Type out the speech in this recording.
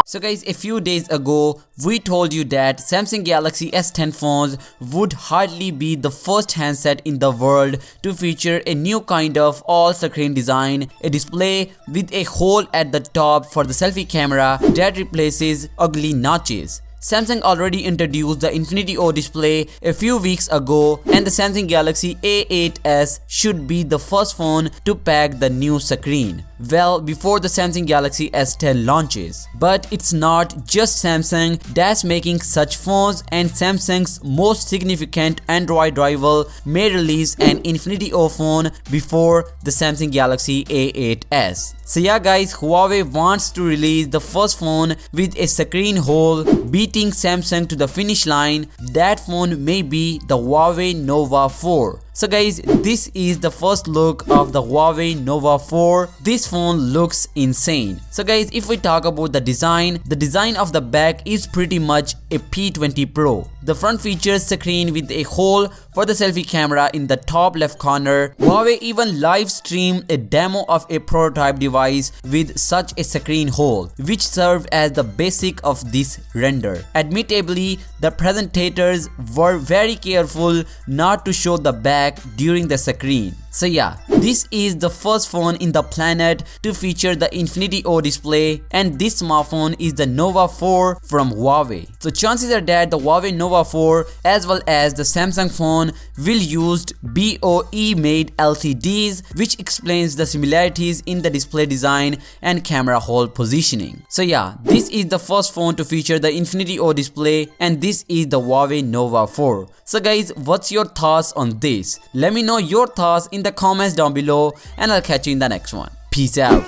So guys, a few days ago, we told you that Samsung Galaxy S10 phones would hardly be the first handset in the world to feature a new kind of all-screen design, a display with a hole at the top for the selfie camera that replaces ugly notches. Samsung already introduced the Infinity O display a few weeks ago, and the Samsung Galaxy A8s should be the first phone to pack the new screen, well before the Samsung Galaxy S10 launches. But it's not just Samsung that's making such phones, and Samsung's most significant Android rival may release an Infinity O phone before the Samsung Galaxy A8s. So yeah guys, Huawei wants to release the first phone with a screen hole, beating Samsung to the finish line. That phone may be the Huawei Nova 4. So guys, this is the first look of the Huawei Nova 4. This phone looks insane. So guys, if we talk about the design of the back is pretty much a P20 Pro. The front features screen with a hole for the selfie camera in the top left corner. Huawei even live streamed a demo of a prototype device with such a screen hole, which served as the basic of this render. Admittedly, the presentators were very careful not to show the back during the screen. So yeah, this is the first phone in the planet to feature the Infinity O display, and this smartphone is the Nova 4 from Huawei. So chances are that the Huawei Nova 4 as well as the Samsung phone will use BOE made LCDs, which explains the similarities in the display design and camera hole positioning. So yeah, this is the first phone to feature the Infinity O display, and this is the Huawei Nova 4. So guys, what's your thoughts on this? Let me know your thoughts in the comments down below, and I'll catch you in the next one. Peace out.